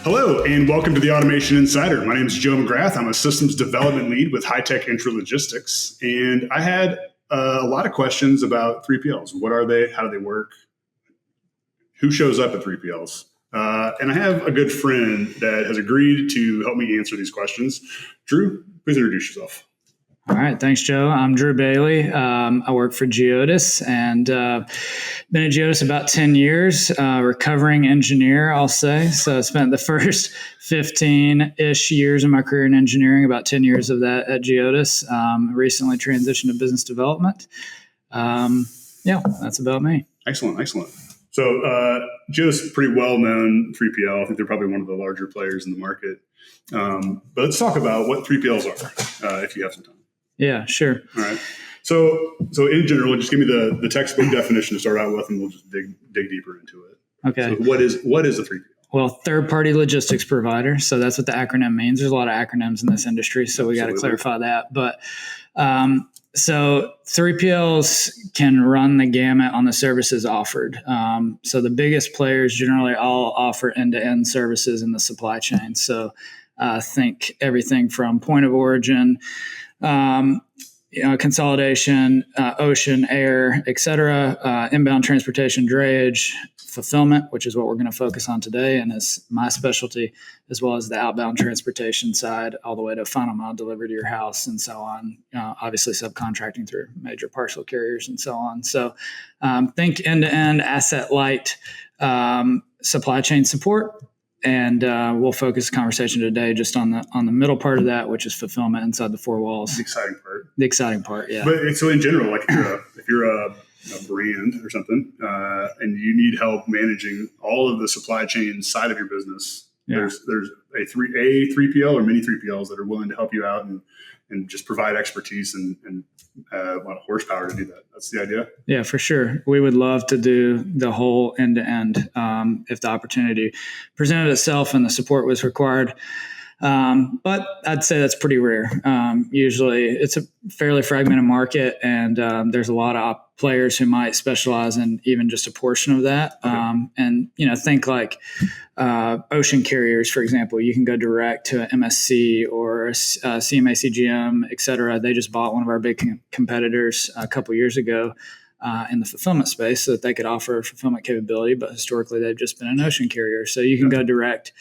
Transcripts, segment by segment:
Hello, and welcome to the Automation Insider. My name is Joe McGrath. I'm a systems development lead with Hy-Tek Intralogistics, and I had a lot of questions about 3PLs. What are they? How do they work? Who shows up at 3PLs? And I have a good friend that has agreed to help me answer these questions. Drew, please introduce yourself. All right. Thanks, Joe. I'm Drew Bailey. I work for Geodis and been at Geodis about 10 years, recovering engineer, I'll say. So I spent the first 15-ish years of my career in engineering, about 10 years of that at Geodis. Recently transitioned to business development. That's about me. Excellent. So Geodis is pretty well-known 3PL. I think they're probably one of the larger players in the market. But let's talk about what 3PLs are, if you have some time. Yeah, sure. All right. So in general, just give me the textbook definition to start out with, and we'll just dig deeper into it. Okay. So what is a 3PL? Well, third-party logistics provider. So that's what the acronym means. There's a lot of acronyms in this industry, so we got to clarify that. But so 3PLs can run the gamut on the services offered. So the biggest players generally all offer end-to-end services in the supply chain. So think everything from point of origin, consolidation, ocean, air, et cetera, inbound transportation, drayage, fulfillment, which is what we're going to focus on today and is my specialty, as well as the outbound transportation side, all the way to final mile delivery to your house and so on. Obviously subcontracting through major parcel carriers and so on. So think end-to-end asset light supply chain support. And we'll focus the conversation today just on the middle part of that, which is fulfillment inside the four walls. The exciting part. The exciting part, yeah. But so in general, like if you're a brand or something, and you need help managing all of the supply chain side of your business, there's a 3PL or many 3PLs that are willing to help you out and just provide expertise and a lot of horsepower to do that. That's the idea. Yeah, for sure. We would love to do the whole end to end if the opportunity presented itself and the support was required. But I'd say that's pretty rare. Usually it's a fairly fragmented market, and there's a lot of players who might specialize in even just a portion of that. Okay. And, think like ocean carriers, for example. You can go direct to an MSC or a CMA CGM, et cetera. They just bought one of our big competitors a couple years ago in the fulfillment space so that they could offer fulfillment capability, but historically they've just been an ocean carrier. So you can go direct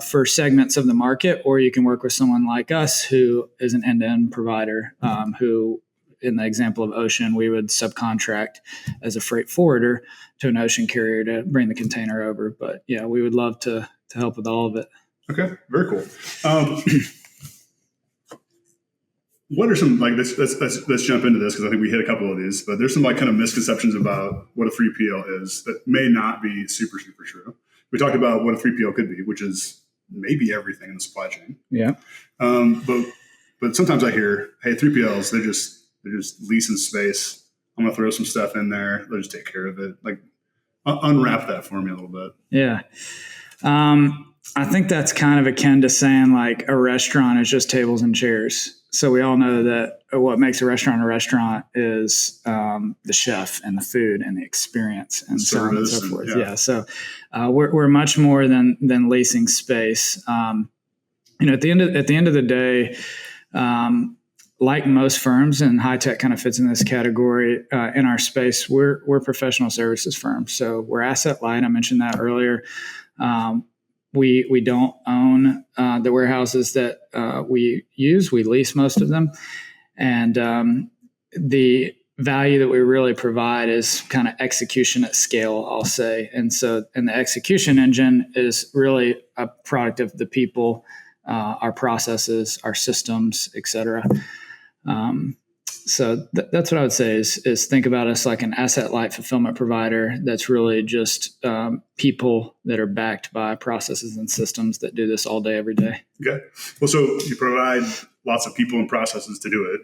for segments of the market, or you can work with someone like us who is an end-to-end provider who, in the example of ocean, we would subcontract as a freight forwarder to an ocean carrier to bring the container over. But yeah, we would love to help with all of it. Okay, very cool. What are some, like, let's jump into this because I think we hit a couple of these, but there's some kind of misconceptions about what a 3PL is that may not be super, super true. We talked about what a 3PL could be, which is maybe everything in the supply chain. Yeah. But sometimes I hear, hey, 3PLs, they're just leasing space. I'm going to throw some stuff in there. They'll just take care of it. Like, unwrap that for me a little bit. Yeah. I think that's kind of akin to saying like a restaurant is just tables and chairs. So we all know that what makes a restaurant is the chef and the food and the experience and so on and so forth. Yeah. So we're much more than leasing space. At the end of the day, like most firms, and Hy-Tek kind of fits in this category in our space, we're professional services firms. So we're asset light. I mentioned that earlier. We don't own the warehouses that we use. We lease most of them. And the value that we really provide is kind of execution at scale, I'll say. And the execution engine is really a product of the people, our processes, our systems, et cetera. So that's what I would say is think about us like an asset-light fulfillment provider that's really just people that are backed by processes and systems that do this all day, every day. Okay. Well, so you provide lots of people and processes to do it.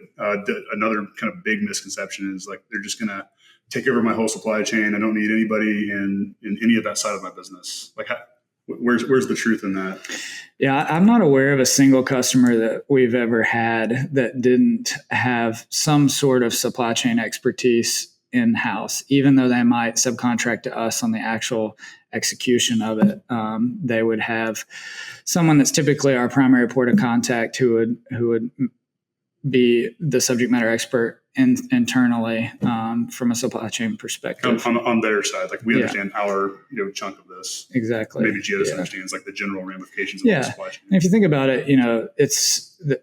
Another kind of big misconception is like they're just going to take over my whole supply chain. I don't need anybody in any of that side of my business. Like, where's the truth in that? Yeah, I'm not aware of a single customer that we've ever had that didn't have some sort of supply chain expertise in-house, even though they might subcontract to us on the actual execution of it. They would have someone that's typically our primary point of contact who would be the subject matter expert internally from a supply chain perspective. On their side, like we understand our chunk of this. Exactly. Maybe Geodis understands like the general ramifications of the supply chain. And if you think about it,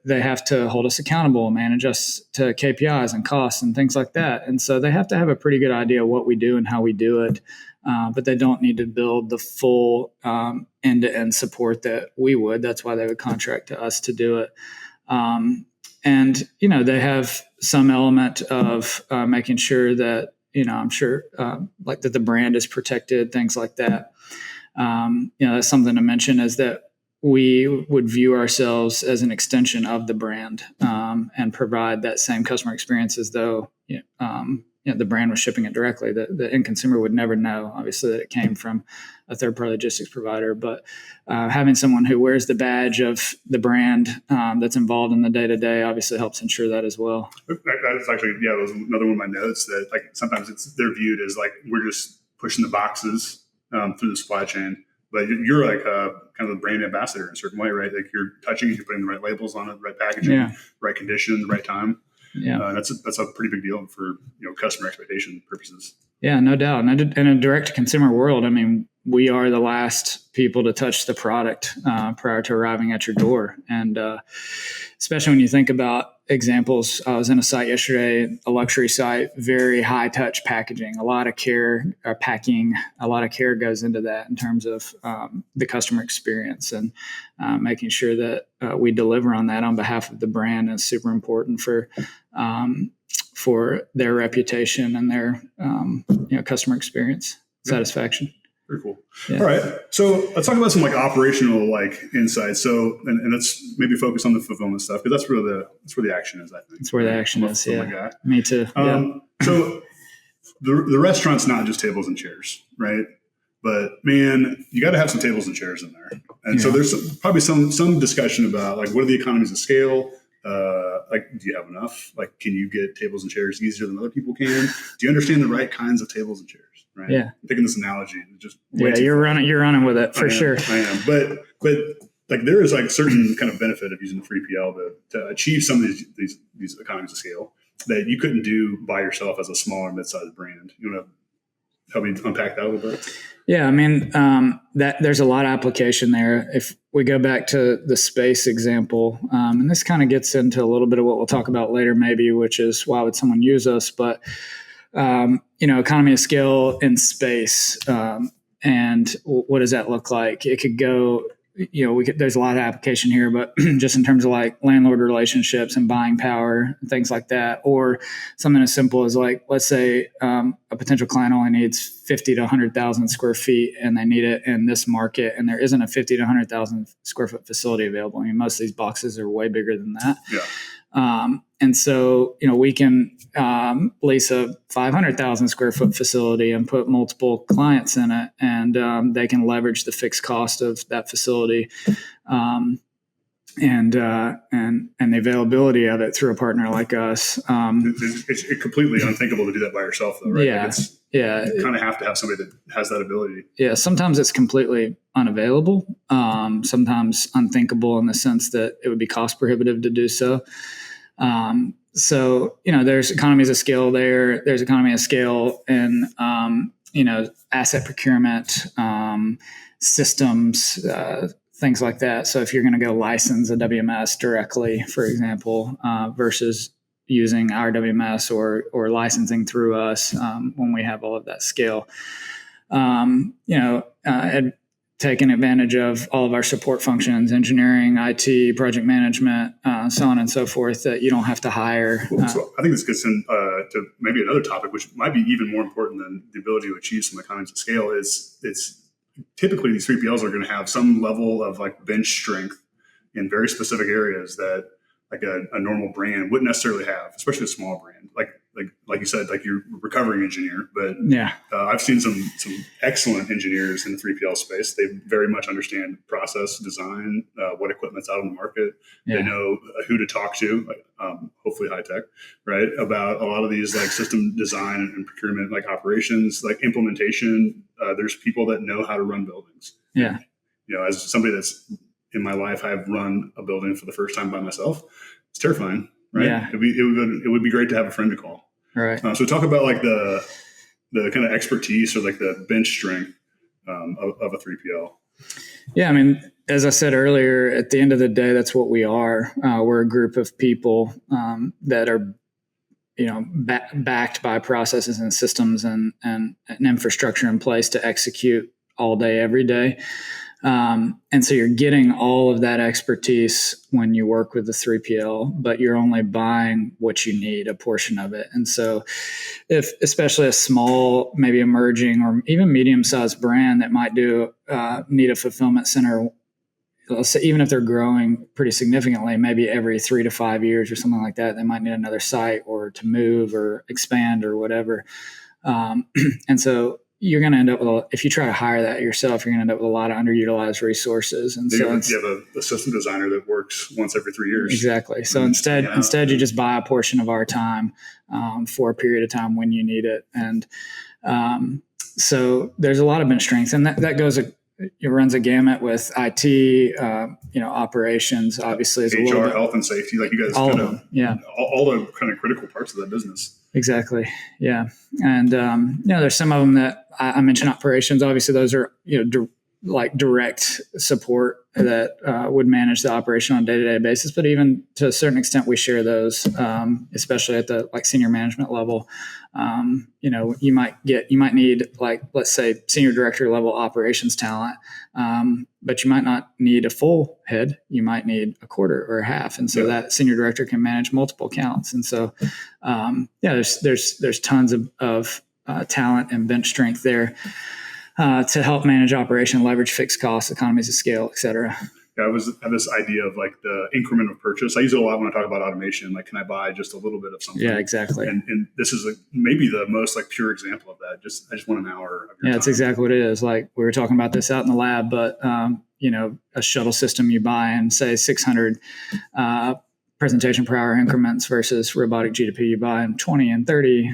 they have to hold us accountable, manage us to KPIs and costs and things like that. And so they have to have a pretty good idea of what we do and how we do it. But they don't need to build the full end-to-end support that we would. That's why they would contract to us to do it. And, they have some element of making sure that, I'm sure like that the brand is protected, things like that. That's something to mention, is that we would view ourselves as an extension of the brand and provide that same customer experience as though the brand was shipping it directly. The end consumer would never know, obviously, that it came from a third-party logistics provider. But having someone who wears the badge of the brand that's involved in the day-to-day obviously helps ensure that as well. That's actually, that was another one of my notes, that like sometimes they're viewed as like we're just pushing the boxes through the supply chain. But you're like kind of a brand ambassador in a certain way, right? Like you're touching it, you're putting the right labels on it, the right packaging, right condition, the right time. Yeah, that's a pretty big deal for customer expectation purposes. Yeah, no doubt. And in a direct to consumer world, I mean, we are the last people to touch the product prior to arriving at your door. And especially when you think about examples, I was in a site yesterday, a luxury site, very high touch packaging, a lot of care, packing, a lot of care goes into that in terms of the customer experience, and making sure that we deliver on that on behalf of the brand is super important for their reputation and their customer experience satisfaction. Very cool. Yeah. All right. So let's talk about some like operational insights. So, and let's maybe focus on the fulfillment stuff, because that's where the action is, I think. That's where the action is. Yeah. Me too. So the restaurant's not just tables and chairs, right? But man, you got to have some tables and chairs in there. And so there's probably some discussion about like, what are the economies of scale? Do you have enough? Like, can you get tables and chairs easier than other people can? Do you understand the right kinds of tables and chairs? Right. Yeah. I'm taking this analogy. You're running with it for sure. I am. But like there is like certain kind of benefit of using the 3PL to achieve some of these economies of scale that you couldn't do by yourself as a smaller mid-sized brand. You want to help me unpack that a little bit? Yeah, I mean, that there's a lot of application there. If we go back to the space example, and this kind of gets into a little bit of what we'll talk about later, maybe, which is why would someone use us? But economy of scale in space, and what does that look like? It could go, there's a lot of application here, but just in terms of like landlord relationships and buying power, things like that, or something as simple as like, let's say a potential client only needs 50 to 100,000 square feet, and they need it in this market, and there isn't a 50 to 100,000 square foot facility available. I mean, most of these boxes are way bigger than that. Yeah. And so, we can lease a 500,000 square foot facility and put multiple clients in it, and they can leverage the fixed cost of that facility and the availability of it through a partner like us. It's completely unthinkable to do that by yourself, though, right? Yeah. You kind of have to have somebody that has that ability. Yeah. Sometimes it's completely unavailable. Sometimes unthinkable in the sense that it would be cost prohibitive to do so. So, there's economies of scale there. There's economy of scale in, asset procurement, systems, things like that. So if you're going to go license a WMS directly, for example, versus using our WMS or licensing through us when we have all of that scale, taking advantage of all of our support functions, engineering, IT, project management, so on and so forth, that you don't have to hire. So I think this gets into maybe another topic, which might be even more important than the ability to achieve some economies of scale. It's typically these 3PLs are going to have some level of like bench strength in very specific areas that like a normal brand wouldn't necessarily have, especially a small brand. Like like you said, like you're a recovering engineer, but Yeah. I've seen some excellent engineers in the 3PL space. They very much understand process design, what equipment's out on the market. Yeah. They know who to talk to, hopefully Hy-Tek, right? About a lot of these like system design and procurement, like operations, like implementation. There's people that know how to run buildings. Yeah. You know, as somebody that's in my life, I've run a building for the first time by myself. It's terrifying, right? Yeah. It would be great to have a friend to call. Right. So talk about like the kind of expertise or like the bench strength of a 3PL. Yeah, I mean, as I said earlier, at the end of the day, that's what we are. We're a group of people that are, backed by processes and systems and an infrastructure in place to execute all day, every day. And so you're getting all of that expertise when you work with the 3PL, but you're only buying what you need, a portion of it. And so if especially a small, maybe emerging or even medium-sized brand that might need a fulfillment center, let's say, even if they're growing pretty significantly, maybe every 3 to 5 years or something like that, they might need another site or to move or expand or whatever. And so you're going to end up with, if you try to hire that yourself, you're going to end up with a lot of underutilized resources. And you have a system designer that works once every 3 years. Exactly. So instead you just buy a portion of our time for a period of time when you need it. And so there's a lot of bench strength, and that goes, it runs a gamut with IT, operations, obviously. Is HR, health and safety, like you guys all kind of them. Yeah. All the kind of critical parts of that business. Exactly. Yeah. And, there's some of them that I mentioned operations. Obviously those are, direct support that would manage the operation on a day-to-day basis. But even to a certain extent, we share those, especially at the senior management level. You might need, let's say, senior director level operations talent, but you might not need a full head. You might need a quarter or a half, and so that senior director can manage multiple accounts. And so, there's tons of talent and bench strength there to help manage operation, leverage fixed costs, economies of scale, et cetera. Yeah, I have this idea of like the increment of purchase. I use it a lot when I talk about automation. Like, can I buy just a little bit of something? Yeah, exactly. And this is maybe the most pure example of that. I just want an hour of your time. That's exactly what it is. Like, we were talking about this out in the lab, but a shuttle system you buy in, say, 600 presentation per hour increments versus robotic GDP you buy in 20 and 30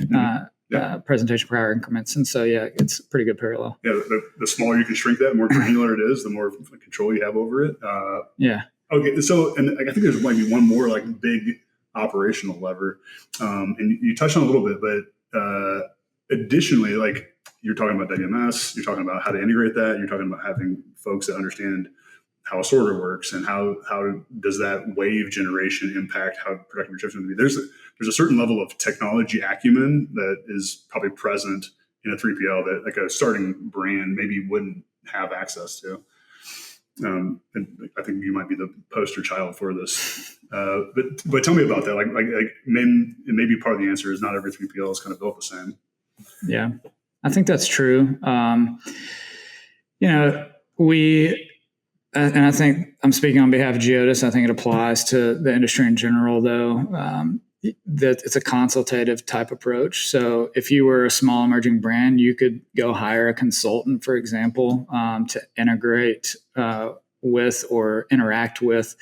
presentation per hour increments. And so, it's a pretty good parallel. Yeah, the smaller you can shrink that, the more granular it is, the more control you have over it. Okay, so, and I think there's maybe one more big operational lever, and you touched on a little bit, but additionally, you're talking about WMS, you're talking about how to integrate that, you're talking about having folks that understand how a sorter works and how does that wave generation impact how productive your chips are going to be. There's a certain level of technology acumen that is probably present in a 3PL that a starting brand maybe wouldn't have access to. And I think you might be the poster child for this. But tell me about that. Maybe part of the answer is not every 3PL is kind of built the same. Yeah, I think that's true. And I think I'm speaking on behalf of Geodis. I think it applies to the industry in general, though, that it's a consultative type approach. So if you were a small emerging brand, you could go hire a consultant, for example, to integrate with or interact with,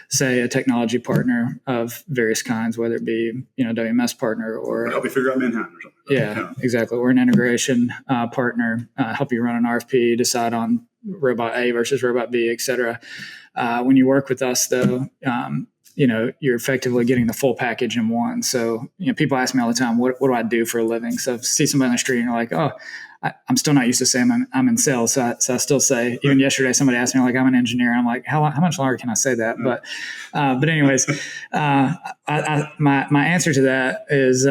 say, a technology partner of various kinds, whether it be, WMS partner or help you figure out Manhattan or something. Yeah, exactly. Or an integration partner, help you run an RFP, decide on robot A versus robot B, et cetera. When you work with us, though, you're effectively getting the full package in one. So, people ask me all the time, what do I do for a living? So if you see somebody on the street and you're like, oh, I'm still not used to saying I'm in sales. So I still say, even yesterday, somebody asked me, I'm an engineer. I'm like, how much longer can I say that? But anyways, my answer to that is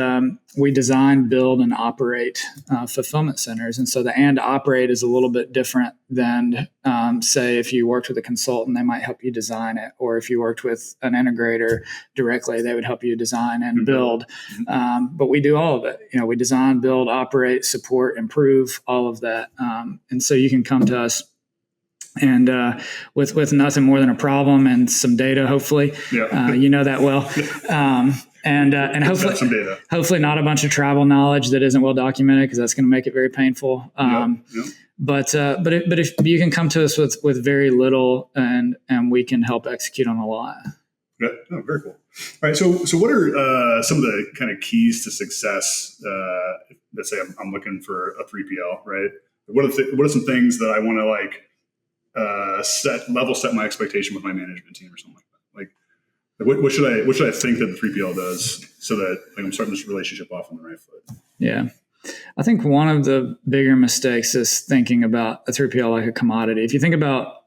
we design, build, and operate fulfillment centers. And so the and operate is a little bit different than, say, if you worked with a consultant, they might help you design it. Or if you worked with an integrator directly, they would help you design and build. But we do all of it. We design, build, operate, support, improve, all of that. And so you can come to us and with nothing more than a problem and some data, hopefully. You know that well. and hopefully not a bunch of travel knowledge that isn't well documented, because that's going to make it very painful. But if you can come to us with very little, and we can help execute on a lot. Yeah, oh, very cool. All right, so what are some of the kind of keys to success? Let's say I'm looking for a 3PL, right? What are some things that I want to set my expectation with my management team or something like that? Like what should I think that the 3PL does so that I'm starting this relationship off on the right foot? Yeah. I think one of the bigger mistakes is thinking about a 3PL like a commodity. If you think about,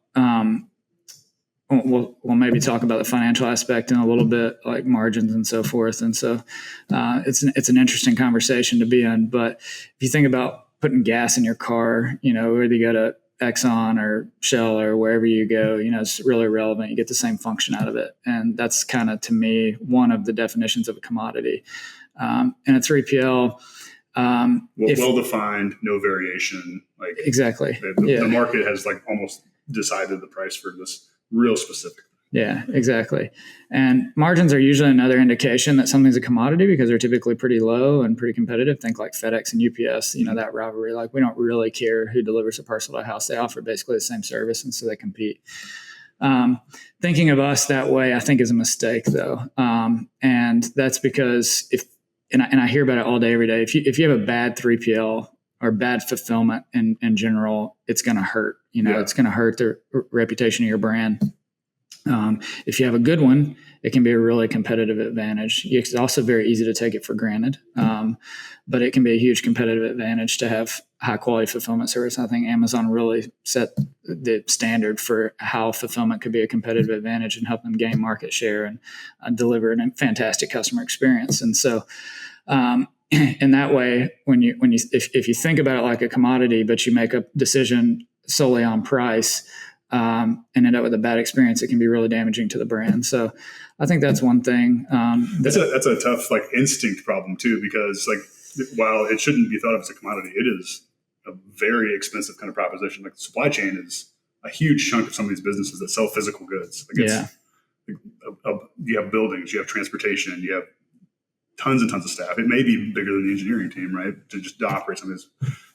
we'll maybe talk about the financial aspect in a little bit, like margins and so forth. And so it's an interesting conversation to be in. But if you think about putting gas in your car, whether you go to Exxon or Shell or wherever you go, it's really relevant. You get the same function out of it. And that's kind of, to me, one of the definitions of a commodity. And a 3PL, well-defined, no variation. Like exactly. The market has almost decided the price for this real specific. Yeah, exactly. And margins are usually another indication that something's a commodity, because they're typically pretty low and pretty competitive. Think like FedEx and UPS, that rivalry. Like, we don't really care who delivers a parcel to a house. They offer basically the same service, and so they compete. Thinking of us that way, I think, is a mistake, though. And that's because and I hear about it all day, every day. If you have a bad 3PL or bad fulfillment in general, it's going to hurt. It's going to hurt the reputation of your brand. If you have a good one, it can be a really competitive advantage. It's also very easy to take it for granted, but it can be a huge competitive advantage to have high quality fulfillment service. I think Amazon really set the standard for how fulfillment could be a competitive advantage and help them gain market share and deliver a fantastic customer experience. And so, in that way, if you think about it like a commodity, but you make a decision solely on price, and end up with a bad experience, it can be really damaging to the brand. So I think that's one thing. That's a tough instinct problem too, because while it shouldn't be thought of as a commodity, it is a very expensive kind of proposition. Like, the supply chain is a huge chunk of some of these businesses that sell physical goods. You have buildings, you have transportation, you have tons and tons of staff. It may be bigger than the engineering team, right? To operate some of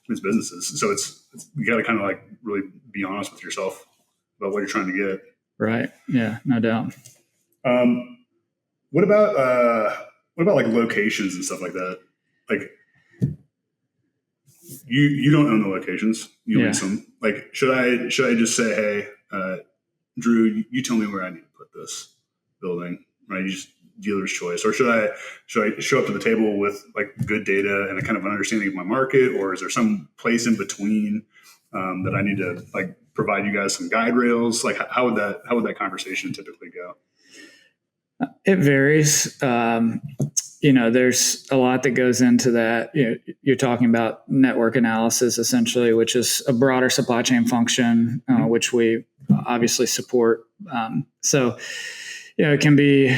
these businesses. So you got to kind of really be honest with yourself about what you're trying to get. Right. Yeah, no doubt. What about locations and stuff like that? Like, you don't own the locations, you lease them. Like, should I just say, hey, Drew, you tell me where I need to put this building, right? You just dealer's choice, or should I show up to the table with good data and a kind of an understanding of my market, or is there some place in between that I need to provide you guys some guide rails? How would that conversation typically go? It varies. There's a lot that goes into that. You're talking about network analysis, essentially, which is a broader supply chain function, which we obviously support. It can be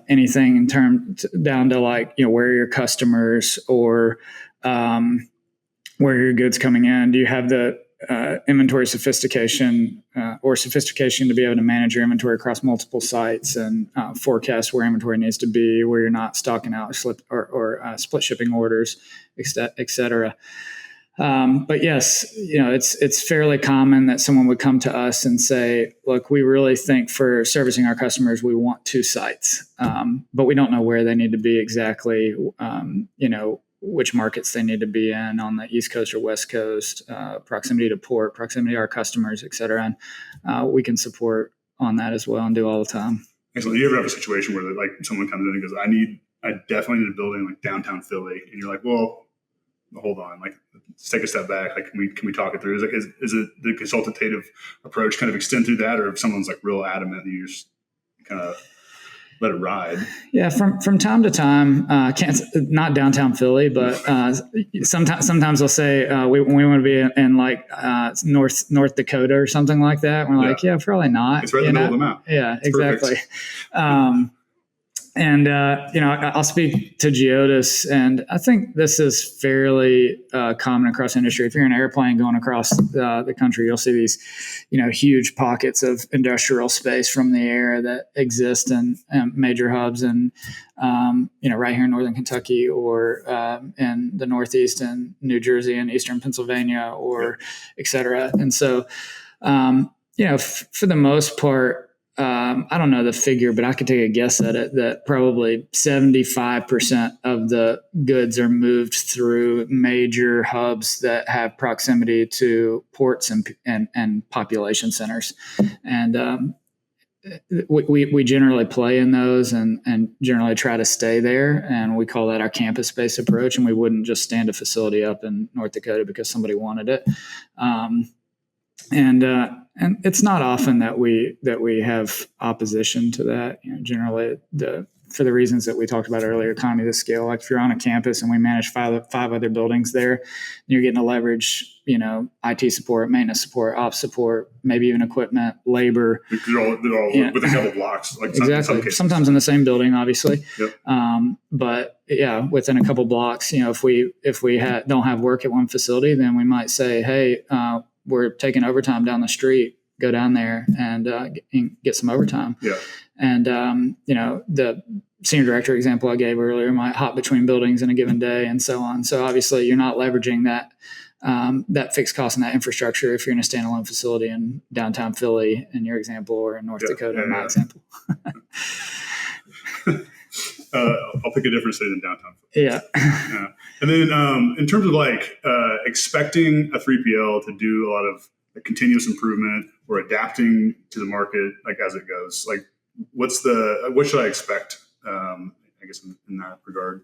anything in terms down to where are your customers, or where are your goods coming in? Do you have the inventory sophistication or sophistication to be able to manage your inventory across multiple sites and forecast where inventory needs to be, where you're not stocking out or split shipping orders, et cetera. But yes, it's fairly common that someone would come to us and say, look, we really think for servicing our customers, we want 2 sites, but we don't know where they need to be exactly, which markets they need to be in on the East Coast or West Coast, proximity to port, proximity to our customers, et cetera. And we can support on that as well and do all the time. Excellent. Do you ever have a situation where someone comes in and goes, I definitely need a building downtown Philly, and you're like, well, hold on, let's take a step back. Can we talk it through? Is it the consultative approach kind of extend through that, or if someone's real adamant, you just kind of let it ride? Yeah, from time to time, not downtown Philly, but sometimes they'll say we want to be in North Dakota or something like that. We're probably not. It's right in the middle of the map. Yeah, it's exactly. And, I'll speak to Geodis, and I think this is fairly common across industry. If you're in an airplane going across the country, you'll see these, huge pockets of industrial space from the air that exist in major hubs, and, right here in Northern Kentucky, or in the Northeast in New Jersey and Eastern Pennsylvania, or et cetera. And so, for the most part, I don't know the figure, but I could take a guess at it that probably 75% of the goods are moved through major hubs that have proximity to ports and population centers. And we generally play in those and generally try to stay there. And we call that our campus-based approach. And we wouldn't just stand a facility up in North Dakota because somebody wanted it. And it's not often that we have opposition to that. generally for the reasons that we talked about earlier, economy of scale. Like if you're on a campus and we manage five other buildings there, you're getting to leverage, IT support, maintenance support, ops support, maybe even equipment, labor. They're all with a couple blocks, like exactly. Sometimes in the same building, obviously. Yep. But yeah, within a couple blocks, if we don't have work at one facility, then we might say, hey, we're taking overtime down the street, go down there and get some overtime. Yeah. And, the senior director example I gave earlier might hop between buildings in a given day and so on. So obviously you're not leveraging that fixed cost and that infrastructure if you're in a standalone facility in downtown Philly in your example, or in North Dakota in my example. I'll pick a different city than downtown Philly. Yeah. And then in terms of expecting a 3PL to do a lot of continuous improvement or adapting to the market, as it goes, what should I expect? I guess in that regard.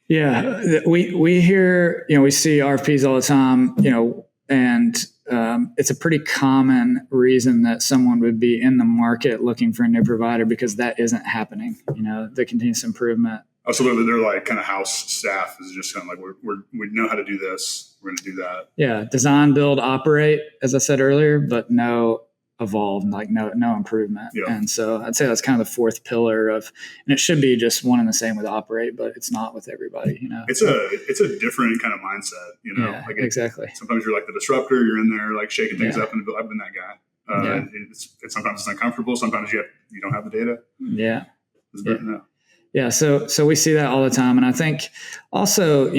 Yeah, we hear, we see RFPs all the time, and it's a pretty common reason that someone would be in the market looking for a new provider, because that isn't happening. The continuous improvement. Absolutely, they're kind of house staff is just kind of we know how to do this, we're going to do that. Yeah, design, build, operate, as I said earlier, but no evolve, no improvement. Yeah. And so I'd say that's kind of the fourth pillar and it should be just one and the same with operate, but it's not with everybody. It's a different kind of mindset. Yeah, exactly. Sometimes you're like the disruptor, you're in there shaking things up, and I've been that guy. Sometimes it's uncomfortable. Sometimes you don't have the data. Yeah. Yeah. So we see that all the time. And I think also,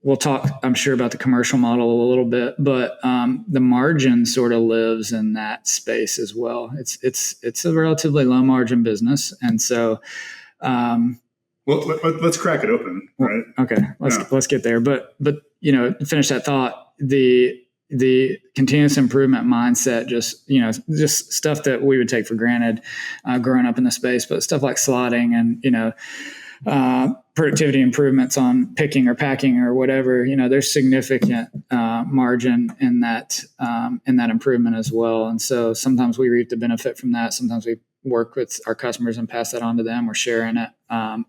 we'll talk, I'm sure, about the commercial model a little bit, but the margin sort of lives in that space as well. It's a relatively low margin business. And so, let's crack it open. Right. Okay. Let's get there. But to finish that thought, the continuous improvement mindset, just stuff that we would take for granted growing up in the space, but stuff like slotting and, productivity improvements on picking or packing or whatever, there's significant margin in that improvement as well. And so sometimes we reap the benefit from that. Sometimes we work with our customers and pass that on to them. We're sharing it,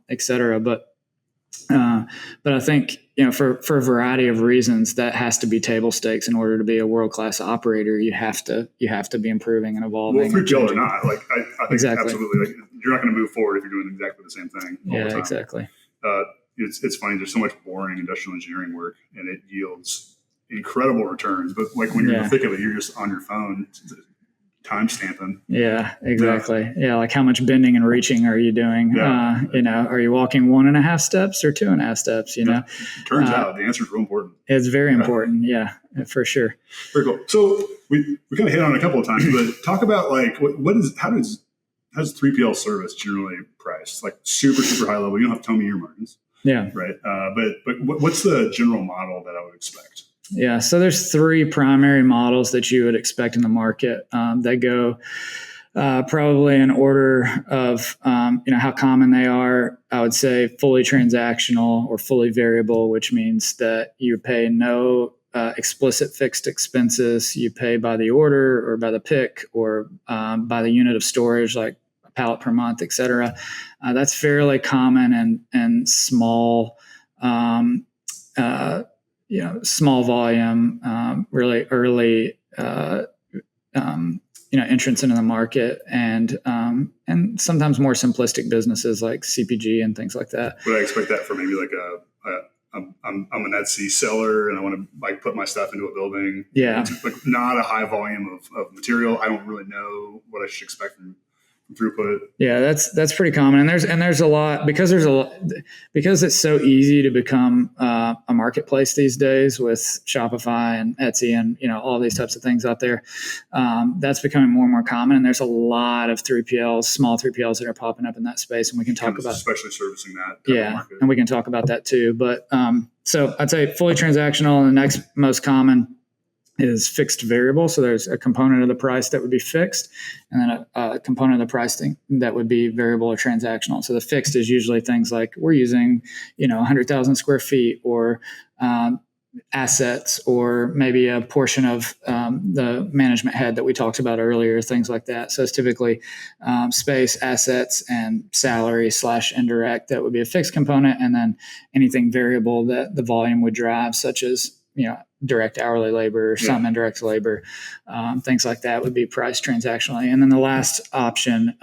et cetera. But I think, for a variety of reasons, that has to be table stakes in order to be a world-class operator. You have to be improving and evolving. Well, 3PL or not, I think exactly. Absolutely. You're not going to move forward if you're doing exactly the same thing all the time. Exactly. It's funny. There's so much boring industrial engineering work, and it yields incredible returns. But when you're in the thick of it, you're just on your phone, time stamping. Yeah, exactly. Yeah, like how much bending and reaching are you doing? Yeah. Are you walking 1.5 steps or 2.5 steps? Turns out the answer is real important. It's very important. Yeah, for sure. Very cool. So we kind of hit on it a couple of times, but talk about how does 3PL service generally priced? Super high level. You don't have to tell me your margins. Yeah. Right. But what's the general model that I would expect? Yeah. So there's 3 primary models that you would expect in the market. They go probably in order of, how common they are. I would say fully transactional or fully variable, which means that you pay no explicit fixed expenses. You pay by the order or by the pick or by the unit of storage, like a pallet per month, et cetera. That's fairly common and small, small volume, really early, entrance into the market. And and sometimes more simplistic businesses like CPG and things like that. Would I expect that for maybe like I'm an Etsy seller and I want to like put my stuff into a building. Yeah. It's like not a high volume of material. I don't really know what I should expect from throughput. Yeah, that's pretty common. And there's a lot because it's so easy to become a marketplace these days with Shopify and Etsy and all these types of things out there. That's becoming more and more common. And there's a lot of 3PLs, small 3PLs that are popping up in that space, and we can talk about especially servicing that. Yeah, and we can talk about that too. But so I'd say fully transactional, and the next most common is fixed variable. So there's a component of the price that would be fixed, and then a component of the pricing that would be variable or transactional. So the fixed is usually things like we're using, 100,000 square feet or assets, or maybe a portion of the management head that we talked about earlier, things like that. So it's typically space, assets, and salary / indirect. That would be a fixed component. And then anything variable that the volume would drive, such as, direct hourly labor, some indirect labor, things like that would be priced transactionally. And then the last option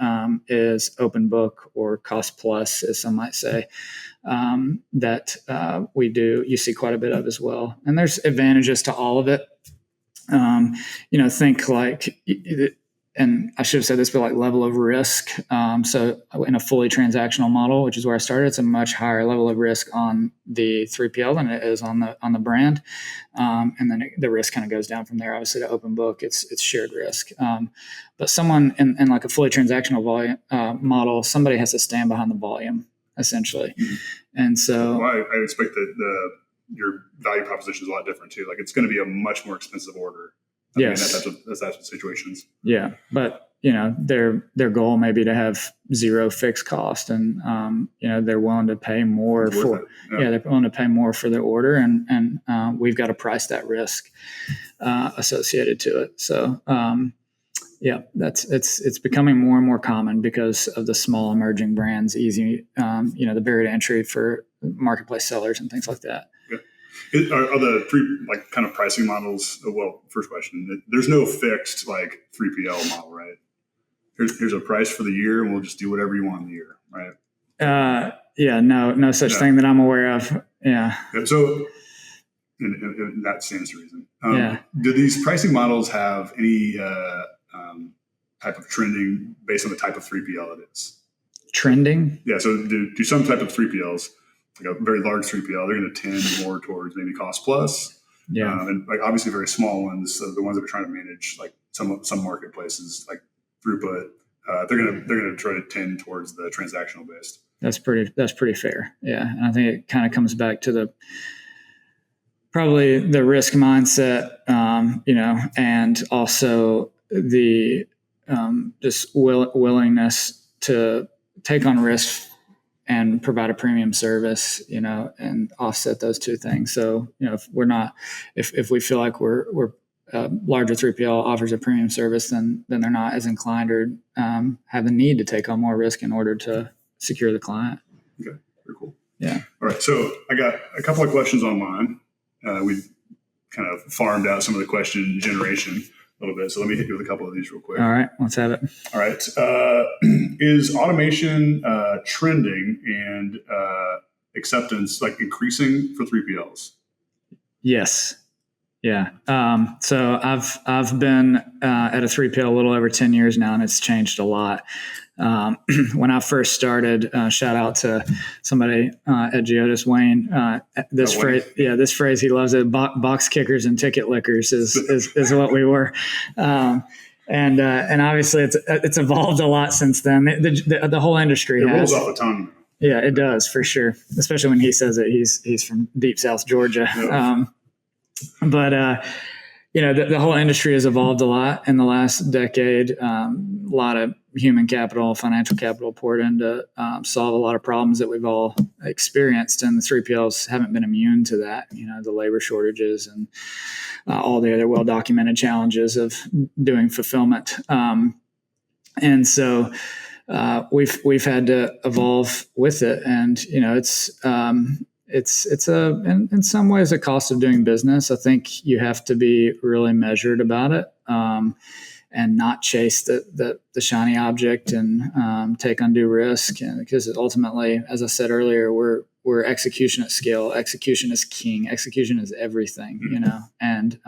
is open book or cost plus, as some might say, that you see quite a bit of as well. And there's advantages to all of it. Think like, and I should have said this, but like level of risk. So in a fully transactional model, which is where I started, it's a much higher level of risk on the 3PL than it is on the brand. And then the risk kind of goes down from there. Obviously to open book, it's shared risk. But someone in like a fully transactional volume model, somebody has to stand behind the volume essentially. Mm-hmm. And so I expect that your value proposition is a lot different too. Like it's going to be a much more expensive order. Yes. In those types of situations. Yeah. But, their goal may be to have zero fixed cost, and, they're willing to pay more they're willing to pay more for their order, and we've got to price that risk associated to it. So, it's becoming more and more common because of the small emerging brands, easy, the barrier to entry for marketplace sellers and things like that. Are the three like kind of pricing models? Well, first question: there's no fixed like 3PL model, right? Here's a price for the year, and we'll just do whatever you want in the year, right? No such thing that I'm aware of. Yeah. So, and that stands to reason. Do these pricing models have any type of trending based on the type of 3PL it is? Trending? Yeah. So do some type of 3PLs, like a very large 3PL, they're going to tend more towards maybe cost plus. Yeah. And like obviously very small ones, so the ones that are trying to manage like some marketplaces like throughput, they're going to try to tend towards the transactional based. That's pretty fair. Yeah. And I think it kind of comes back to probably the risk mindset, and also the just willingness to take on risk and provide a premium service, and offset those two things. So, if we feel like we're larger 3PL offers a premium service, then they're not as inclined or have the need to take on more risk in order to secure the client. Okay, very cool. Yeah. All right. So I got a couple of questions online. We've kind of farmed out some of the question generation a little bit. So let me hit you with a couple of these real quick. All right. Let's have it. All right. Is automation trending and acceptance like increasing for 3PLs? Yes. Yeah. So I've been at a 3PL a little over 10 years now, and it's changed a lot. When I first started, shout out to somebody at Geodis, Wayne. This phrase he loves it. Box kickers and ticket lickers is what we were. And obviously it's evolved a lot since then. The whole industry has. It rolls off the tongue. Yeah, it does for sure. Especially when he says it. He's from deep South Georgia. Yeah. But the whole industry has evolved a lot in the last decade. A lot of human capital, financial capital poured in to solve a lot of problems that we've all experienced, and the 3PLs haven't been immune to that. The labor shortages and all the other well-documented challenges of doing fulfillment. And so we've had to evolve with it, and it's in some ways a cost of doing business. I think you have to be really measured about it. and not chase the shiny object and take undue risk. And because ultimately, as I said earlier, we're execution at scale. Execution is king. Execution is everything, and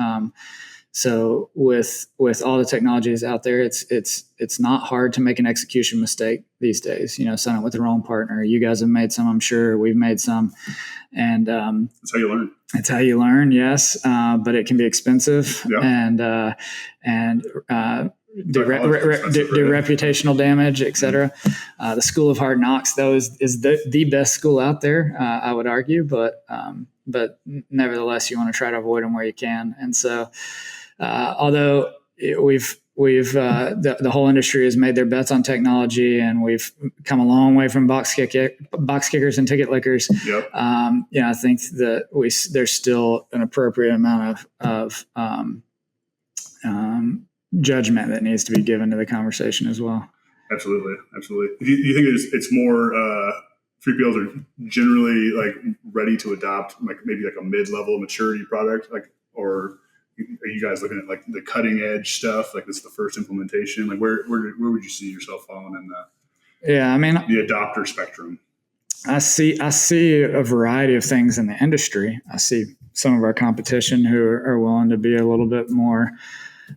so with all the technologies out there, it's not hard to make an execution mistake these days. Sign up with the wrong partner. You guys have made some, I'm sure. We've made some, and that's how you learn. It's how you learn, yes, but it can be expensive and do reputational damage, et cetera. The school of hard knocks, though, is the best school out there, I would argue, but nevertheless, you want to try to avoid them where you can. And so, although we've the whole industry has made their bets on technology, and we've come a long way from box kickers and ticket lickers. Yep. I think that there's still an appropriate amount of judgment that needs to be given to the conversation as well. Absolutely. Do you think it's more 3PLs are generally like ready to adopt like maybe like a mid-level maturity product, or are you guys looking at like the cutting edge stuff? Like this is the first implementation. Like where would you see yourself falling in the? Yeah, I mean the adopter spectrum. I see a variety of things in the industry. I see some of our competition who are willing to be a little bit more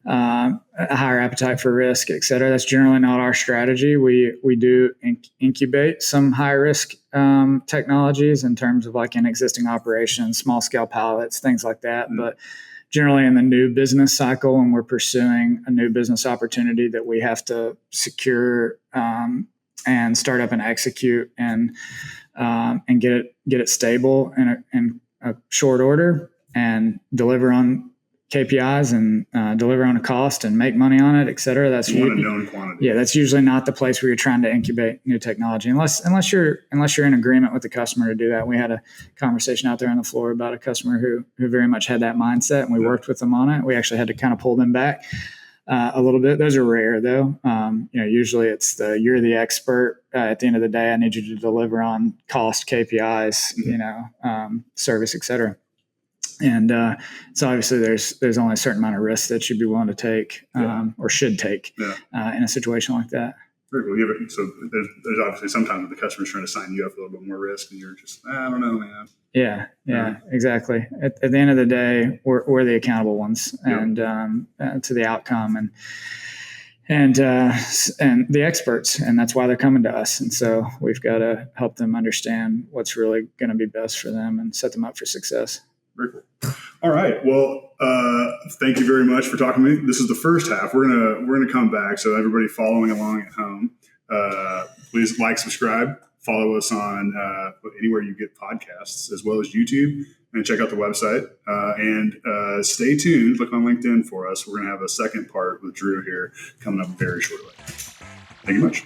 a higher appetite for risk, et cetera. That's generally not our strategy. We do incubate some high risk technologies in terms of like in existing operations, small scale pilots, things like that. Mm-hmm. But generally in the new business cycle, when we're pursuing a new business opportunity that we have to secure and start up and execute and get it stable in a short order and deliver on KPIs and deliver on a cost and make money on it, et cetera. That's a known quantity. Yeah, that's usually not the place where you're trying to incubate new technology, unless you're in agreement with the customer to do that. We had a conversation out there on the floor about a customer who very much had that mindset, and we worked with them on it. We actually had to kind of pull them back a little bit. Those are rare, though. Usually it's you're the expert. At the end of the day, I need you to deliver on cost, KPIs, service, et cetera. And so obviously there's only a certain amount of risk that you'd be willing to take or should take in a situation like that. Very cool. So there's obviously sometimes the customer's trying to sign you up for a little bit more risk, and you're just, I don't know, man. Yeah, exactly. At the end of the day, we're the accountable ones, and to the outcome and the experts, and that's why they're coming to us. And so we've got to help them understand what's really going to be best for them and set them up for success. Very cool. All right. Well, thank you very much for talking to me. This is the first half. We're gonna come back. So everybody following along at home, please like, subscribe, follow us on anywhere you get podcasts, as well as YouTube, and check out the website. And stay tuned. Look on LinkedIn for us. We're gonna have a second part with Drew here coming up very shortly. Thank you much.